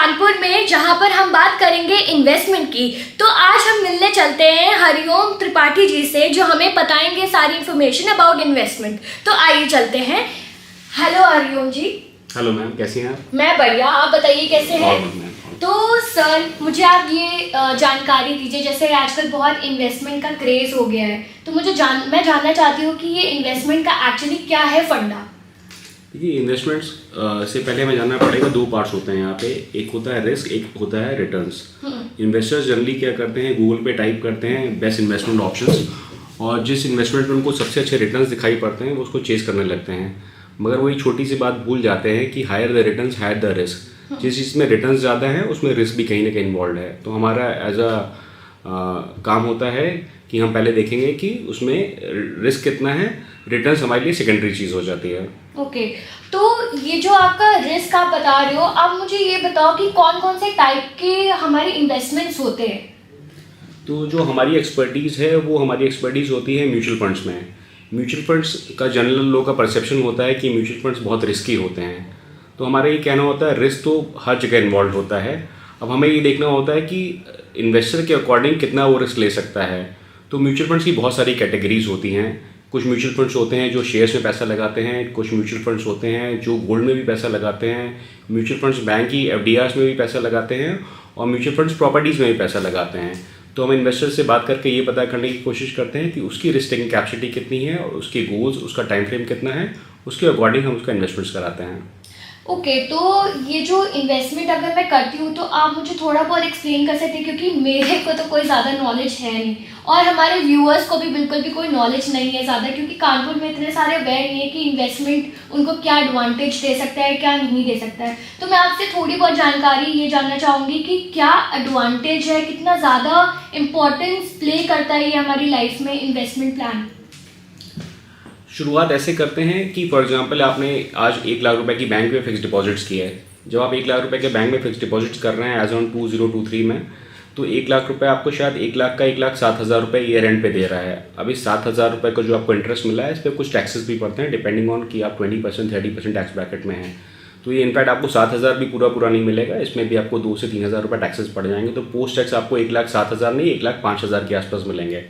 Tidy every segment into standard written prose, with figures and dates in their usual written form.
कानपुर में, जहां पर हम बात करेंगे इन्वेस्टमेंट की। तो आज हम मिलने चलते हैं हरिओम त्रिपाठी जी से, जो हमें बताएंगे सारी इन्फॉर्मेशन अबाउट इन्वेस्टमेंट। तो आइए चलते हैं। हेलो हरिओम जी। हेलो मैम, कैसी हैं आप? मैं बढ़िया, आप बताइए कैसे हैं? तो सर, मुझे आप ये जानकारी दीजिए, जैसे आजकल बहुत इन्वेस्टमेंट का क्रेज़ हो गया है, तो मैं जानना चाहती हूँ कि ये इन्वेस्टमेंट का एक्चुअली क्या है फंडा। देखिए, इन्वेस्टमेंट्स से पहले हमें जानना पड़ेगा, दो पार्ट्स होते हैं यहाँ पे। एक होता है रिस्क, एक होता है रिटर्न्स। इन्वेस्टर्स जनरली क्या करते हैं, गूगल पे टाइप करते हैं बेस्ट इन्वेस्टमेंट ऑप्शंस, और जिस इन्वेस्टमेंट में उनको सबसे अच्छे रिटर्न्स दिखाई पड़ते हैं वो उसको चेस करने लगते हैं। मगर वही छोटी सी बात भूल जाते हैं कि higher the returns higher the risk. जिस चीज़ में रिटर्न्स ज़्यादा है उसमें रिस्क भी कहीं ना कहीं इन्वॉल्व है। तो हमारा एज काम होता है कि हम पहले देखेंगे कि उसमें रिस्क कितना है, रिटर्न्स हमारे लिए सेकेंडरी चीज़ हो जाती है। ओके, तो ये जो आपका रिस्क आप बता रहे हो, आप मुझे ये बताओ कि कौन कौन से टाइप के हमारे इन्वेस्टमेंट्स होते हैं। तो जो हमारी एक्सपर्टीज़ है वो हमारी एक्सपर्टीज़ होती है म्यूचुअल फंड्स में। म्यूचुअल फंड्स का जनरल लोगों का परसेप्शन होता है कि म्यूचुअल फंड्स बहुत रिस्की होते हैं। तो हमारा ये कहना होता है रिस्क तो हर जगह इन्वॉल्व होता है। अब हमें ये देखना होता है कि इन्वेस्टर के अकॉर्डिंग कितना वो रिस्क ले सकता है। तो म्यूचुअल फंड्स की बहुत सारी कैटेगरीज होती हैं। कुछ म्यूचुअल फंड्स होते हैं जो शेयर्स में पैसा लगाते हैं, कुछ म्यूचुअल फंड्स होते हैं जो गोल्ड में भी पैसा लगाते हैं, म्यूचुअल फंड्स बैंक की एफडीआर्स में भी पैसा लगाते हैं, और म्यूचुअल फंड्स प्रॉपर्टीज़ में भी पैसा लगाते हैं। तो हम इन्वेस्टर से बात करके ये पता करने की कोशिश करते हैं कि उसकी रिस्क टेकिंग कैपेसिटी कितनी है और उसके गोल्स, उसका टाइम फ्रेम कितना है, उसके अकॉर्डिंग हम उसका इन्वेस्टमेंट्स कराते हैं। ओके, तो ये जो इन्वेस्टमेंट अगर मैं करती हूँ तो आप मुझे थोड़ा बहुत एक्सप्लेन कर सकते हैं, क्योंकि मेरे को तो कोई ज़्यादा नॉलेज है नहीं और हमारे व्यूअर्स को भी बिल्कुल भी कोई नॉलेज नहीं है ज़्यादा, क्योंकि कानपुर में इतने सारे अवेयर नहीं है कि इन्वेस्टमेंट उनको क्या एडवांटेज दे सकता है, क्या नहीं दे सकता है। तो मैं आपसे थोड़ी बहुत जानकारी ये जानना चाहूँगी कि क्या एडवांटेज है, कितना ज़्यादा इम्पोर्टेंस प्ले करता है ये हमारी लाइफ में इन्वेस्टमेंट प्लान। शुरुआत ऐसे करते हैं कि फॉर एग्जांपल आपने आज 1 लाख रुपए की बैंक में फिक्स डिपॉजिट्स किया है। जब आप 1 लाख रुपए के बैंक में फिक्स डिपॉजिट्स कर रहे हैं एज ऑन 2023 में, तो 1 लाख रुपए आपको शायद 1 लाख का 1,07,000 रुपये ईयर एंड पे दे रहा है। अभी 7,000 रुपये का जो आपको इंटरेस्ट मिला है, इस पर कुछ टैक्सेस भी पड़ते हैं डिपेंडिंग ऑन कि आप 20% 30% टैक्स ब्रैकेट में हैं। तो ये इनफैक्ट आपको 7,000 भी पूरा नहीं मिलेगा, इसमें भी आपको 2 से 3,000 रुपये टैक्सेस पड़ जाएंगे। तो पोस्ट टैक्स आपको 1,07,000 नहीं 1,05,000 के आसपास मिलेंगे।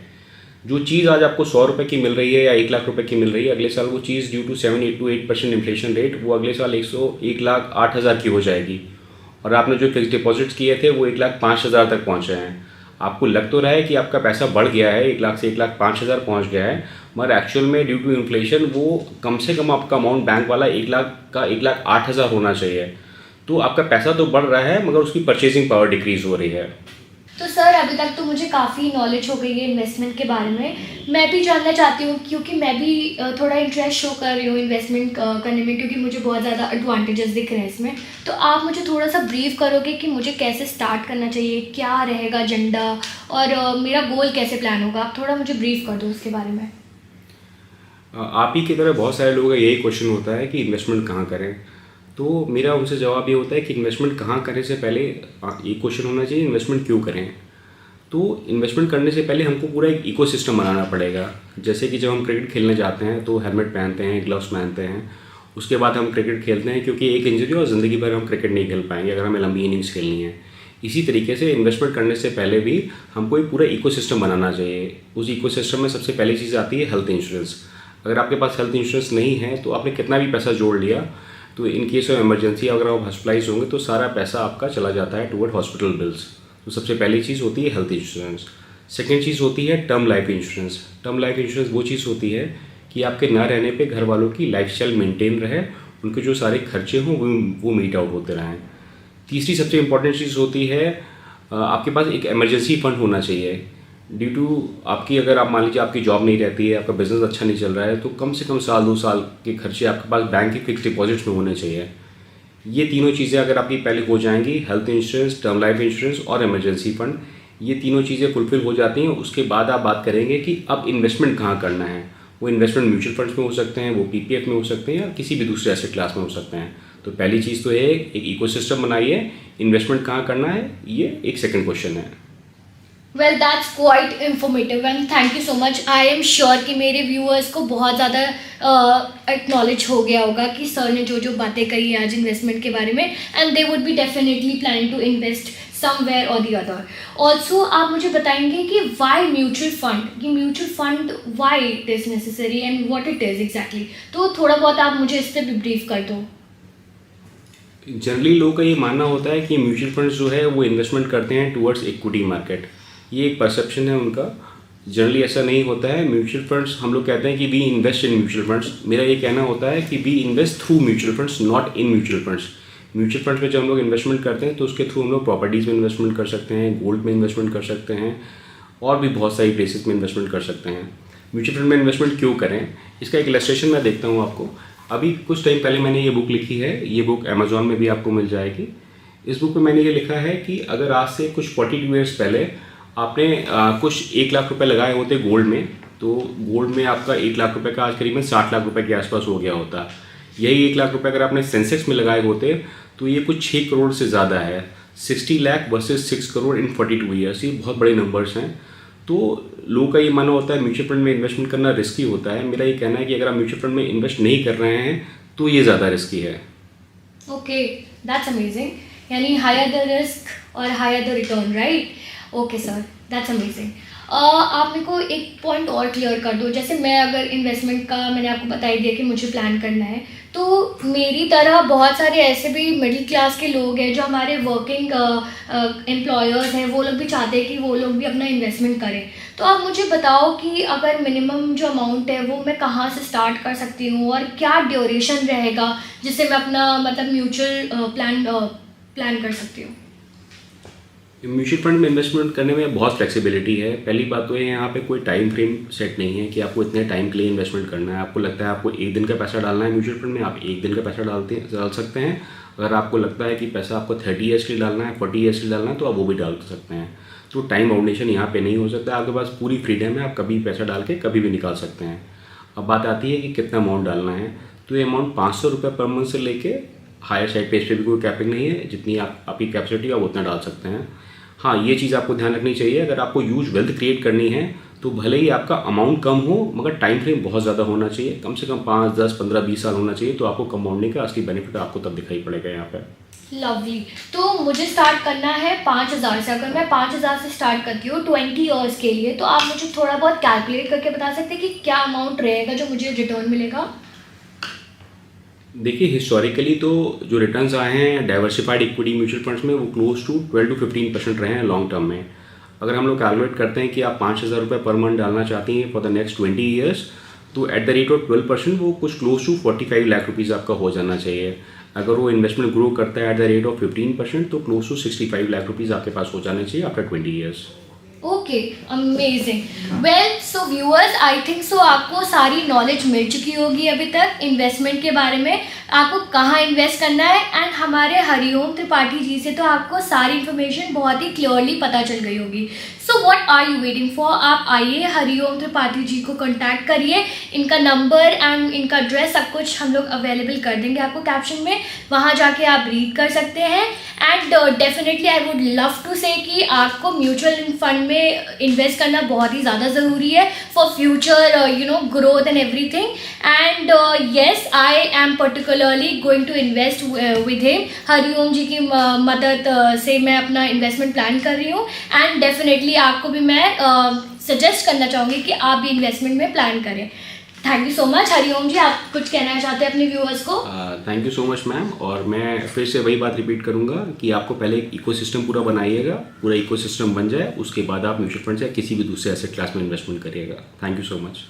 जो चीज़ आज आपको 100 रुपये की मिल रही है या 1 लाख रुपये की मिल रही है, अगले साल वो चीज़ ड्यू टू 7-8% इन्फ्लेशन रेट वो अगले साल 1,08,000 की हो जाएगी। और आपने जो फिक्स डिपॉजिट्स किए थे वो 1,05,000 तक पहुँचे हैं। आपको लग तो रहा है कि आपका पैसा बढ़ गया है, 1 लाख से 1,05,000 पहुँच गया है, मगर एक्चुअल में ड्यू टू इन्फ्लेशन वो कम से कम आपका अमाउंट बैंक वाला 1 लाख का 1,08,000 होना चाहिए। तो आपका पैसा तो बढ़ रहा है मगर उसकी परचेजिंग पावर डिक्रीज हो रही है। तो सर, अभी तक तो मुझे काफ़ी नॉलेज हो गई है इन्वेस्टमेंट के बारे में। मैं भी जानना चाहती हूँ, क्योंकि मैं भी थोड़ा इंटरेस्ट शो कर रही हूँ इन्वेस्टमेंट करने में, क्योंकि मुझे बहुत ज़्यादा एडवांटेजेस दिख रहे हैं इसमें। तो आप मुझे थोड़ा सा ब्रीफ करोगे कि मुझे कैसे स्टार्ट करना चाहिए, क्या रहेगा एजेंडा, और मेरा गोल कैसे प्लान होगा। आप थोड़ा मुझे ब्रीफ कर दो उसके बारे में। आप ही की तरह बहुत सारे लोगों का यही क्वेश्चन होता है कि इन्वेस्टमेंट कहाँ करें। तो मेरा उनसे जवाब ये होता है कि इन्वेस्टमेंट कहाँ करें से पहले ये क्वेश्चन होना चाहिए इन्वेस्टमेंट क्यों करें। तो इन्वेस्टमेंट करने से पहले हमको पूरा एक इकोसिस्टम बनाना पड़ेगा। जैसे कि जब हम क्रिकेट खेलने जाते हैं तो हेलमेट पहनते हैं, ग्लव्स पहनते हैं, उसके बाद हम क्रिकेट खेलते हैं, क्योंकि एक इंजरी और ज़िंदगी भर हम क्रिकेट नहीं खेल पाएंगे अगर हमें लंबी इनिंग्स खेलनी है। इसी तरीके से इन्वेस्टमेंट करने से पहले भी हमको एक पूरा इकोसिस्टम बनाना चाहिए। उस इकोसिस्टम में सबसे पहली चीज़ आती है हेल्थ इंश्योरेंस। अगर आपके पास हेल्थ इंश्योरेंस नहीं है तो आपने कितना भी पैसा जोड़ लिया, तो इन केस ऑफ इमरजेंसी अगर आप हॉस्पिटलाइज होंगे तो सारा पैसा आपका चला जाता है टुवर्ड हॉस्पिटल बिल्स। तो सबसे पहली चीज़ होती है हेल्थ इंश्योरेंस। सेकेंड चीज़ होती है term life insurance. Term life insurance वो चीज़ होती है कि आपके ना रहने पे घर वालों की लाइफस्टाइल मेंटेन रहे, उनके जो सारे खर्चे हों वो मीट आउट होते रहें। तीसरी सबसे इम्पॉर्टेंट चीज़ होती है आपके पास एक इमरजेंसी फंड होना चाहिए। ड्यू टू आपकी अगर आप मान लीजिए आपकी जॉब नहीं रहती है, आपका बिजनेस अच्छा नहीं चल रहा है, तो कम से कम साल 2 साल के खर्चे आपके पास बैंक की फिक्स डिपॉजिट्स में होने चाहिए। ये तीनों चीज़ें अगर आपकी पहले हो जाएंगी, health insurance, term life insurance और इमरजेंसी फंड, ये तीनों चीज़ें फुलफिल हो जाती हैं। उसके बाद आप बात करेंगे कि अब इन्वेस्टमेंट कहाँ करना है। वो इन्वेस्टमेंट म्यूचुअल फंड्स में हो सकते हैं, वो पीपीएफ में हो सकते हैं या किसी भी दूसरे एसेट क्लास में हो सकते हैं। तो पहली चीज़ तो एक इकोसिस्टम बनाइए। इन्वेस्टमेंट कहाँ करना है, ये एक सेकंड क्वेश्चन है। Well that's quite informative and thank you so much. I am sure कि मेरे व्यूअर्स को बहुत ज़्यादा एक्नॉलेज हो गया होगा कि सर ने जो जो बातें कही आज इन्वेस्टमेंट के बारे में, and they would be definitely planning to invest somewhere और दी अदर। ऑल्सो आप मुझे बताएंगे कि वाई म्यूचुअल फंड, कि mutual fund why it is necessary and what it is exactly. तो थोड़ा बहुत आप मुझे इससे भी ब्रीफ कर दो। जनरली लोगों का ये मानना होता है कि म्यूचुअल फंड्स जो है वो इन्वेस्टमेंट करते हैं टुवर्ड्स इक्विटी मार्केट। ये एक परसेप्शन है उनका। जनरली ऐसा नहीं होता है। म्यूचुअल फंड्स, हम लोग कहते हैं कि we invest in mutual funds. मेरा ये कहना होता है कि we invest through mutual funds, not in mutual funds. Mutual funds में जब हम लोग इन्वेस्टमेंट करते हैं तो उसके थ्रू हम लोग प्रॉपर्टीज़ में इन्वेस्टमेंट कर सकते हैं, गोल्ड में इन्वेस्टमेंट कर सकते हैं और भी बहुत सारी प्लेसेस में इन्वेस्टमेंट कर सकते हैं। म्यूचुअल फंड में इन्वेस्टमेंट क्यों करें, इसका एक इलस्ट्रेशन मैं देखता हूँ आपको। अभी कुछ टाइम पहले मैंने ये बुक लिखी है, ये बुक अमेजोन में भी आपको मिल जाएगी। इस बुक में मैंने ये लिखा है कि अगर आज से कुछ 42 ईयर्स पहले आपने कुछ 1 लाख रुपए लगाए होते गोल्ड में, तो गोल्ड में आपका 1 लाख रुपए का आज करीबन 60 लाख रुपए के आसपास हो गया होता। यही 1 लाख रुपए अगर आपने सेंसेक्स में लगाए होते तो ये कुछ 6 करोड़ से ज़्यादा है। 60 लाख वर्सेस 6 करोड़ इन 42 ईयर्स, ये बहुत बड़े नंबर्स हैं। तो लोगों का ये मानना होता है म्यूचुअल फंड में इन्वेस्टमेंट करना रिस्की होता है। मेरा ये कहना है कि अगर आप म्यूचुअल फंड में इन्वेस्ट नहीं कर रहे हैं तो ये ज़्यादा रिस्की है। Okay, that's amazing. यानी हायर द रिस्क और higher the return, right? Okay sir, that's amazing. आप मेरे को एक पॉइंट और क्लियर कर दो। जैसे मैं अगर इन्वेस्टमेंट का मैंने आपको बता ही दिया कि मुझे प्लान करना है, तो मेरी तरह बहुत सारे ऐसे भी मिडिल क्लास के लोग हैं जो हमारे वर्किंग एम्प्लॉयर्स हैं, वो लोग भी चाहते हैं कि वो लोग भी अपना इन्वेस्टमेंट करें। तो आप मुझे बताओ कि अगर मिनिमम जो अमाउंट है वो मैं कहाँ से स्टार्ट कर सकती हूँ और क्या ड्यूरेशन रहेगा जिससे मैं अपना मतलब म्यूचुअल प्लान कर सकती हूँ। म्यूचुअल फंड में इन्वेस्टमेंट करने में बहुत फ्लेक्सिबिलिटी है। पहली बात तो ये यहाँ पे कोई टाइम फ्रेम सेट नहीं है कि आपको इतने टाइम के लिए इन्वेस्टमेंट करना है। आपको लगता है आपको 1 दिन का पैसा डालना है म्यूचुअल फंड में, आप 1 दिन का पैसा डाल सकते हैं। अगर आपको लगता है कि पैसा आपको 30 ईयर्स के लिए डालना है, 40 ईयर्स के लिए डालना है, तो आप वो भी डाल सकते हैं। तो टाइम बाउंडेशन यहाँ पे नहीं हो सकता। आपके पास पूरी फ्रीडम है, आप कभी पैसा डाल के कभी भी निकाल सकते हैं। अब बात आती है कि कितना अमाउंट डालना है। तो ये अमाउंट 500 रुपये पर मंथ से लेके हायर साइड पे, इस पर भी कोई कैपिंग नहीं है। जितनी आपकी कैपेसिटी है आप उतना डाल सकते हैं। हाँ, ये चीज़ आपको ध्यान रखनी चाहिए, अगर आपको ह्यूज वेल्थ क्रिएट करनी है तो भले ही आपका अमाउंट कम हो मगर टाइम फ्रेम बहुत ज़्यादा होना चाहिए। कम से कम 5, 10, 15, 20 साल होना चाहिए, तो आपको कंपाउंडिंग का असली बेनिफिट आपको तब दिखाई पड़ेगा यहाँ पे। लवली। तो मुझे स्टार्ट करना है 5,000 से। अगर मैं 5,000 से स्टार्ट करती हूँ 20 ईयर्स के लिए, तो आप मुझे थोड़ा बहुत कैलकुलेट करके बता सकते हैं कि क्या अमाउंट रहेगा जो मुझे रिटर्न मिलेगा? देखिए, हिस्टोरिकली तो जो रिटर्न्स आए हैं डाइवर्सिफाइड इक्विटी म्यूचुअल फंड्स में वो क्लोज टू 12 to 15% रहे हैं लॉन्ग टर्म में। अगर हम लोग कैलकुलेट करते हैं कि आप 5,000 रुपये पर मंथ डालना चाहती हैं फॉर द नेक्स्ट 20 ईयर्स, तो एट द रेट ऑफ 12% वो कुछ क्लोज टू 45 लाख रुपीज़ आपका हो जाना चाहिए। अगर वो इन्वेस्टमेंट ग्रो करता है एट द रेट ऑफ 15%, तो क्लोज टू 65 लाख रुपीज़ आपके पास हो जाने चाहिए after 20 years. Okay, amazing. Well so viewers, I think so आपको सारी नॉलेज मिल चुकी होगी अभी तक इन्वेस्टमेंट के बारे में, आपको कहाँ इन्वेस्ट करना है। एंड हमारे हरिओम त्रिपाठी जी से तो आपको सारी इन्फॉर्मेशन बहुत ही क्लियरली पता चल गई होगी। So what are you waiting for? आप आइए हरिओम त्रिपाठी जी को कॉन्टैक्ट करिए। इनका नंबर एंड इनका एड्रेस सब कुछ हम लोग अवेलेबल कर देंगे आपको कैप्शन में, वहाँ जाके आप रीड कर सकते हैं। And definitely I would love to say कि आपको म्यूचुअल फंड में इन्वेस्ट करना बहुत ही ज़्यादा ज़रूरी है for future growth and everything. And yes, I am particularly going to invest with him. Hariom ji की मदद से मैं अपना इन्वेस्टमेंट प्लान कर रही हूँ। एंड डेफिनेटली आपको भी मैं सजेस्ट करना चाहूँगी कि आप भी इन्वेस्टमेंट में प्लान करें। Thank you so much. Hariom ji, आप कुछ कहना चाहते हैं अपने व्यूअर्स को? Thank you so much ma'am. और मैं फिर से वही बात रिपीट करूंगा कि आपको पहले एक इकोसिस्टम पूरा बनाइएगा, पूरा इकोसिस्टम बन जाए, उसके बाद आप म्यूचुअल फंड या किसी भी दूसरे एसेट क्लास में इन्वेस्टमेंट करिएगा। Thank you so much.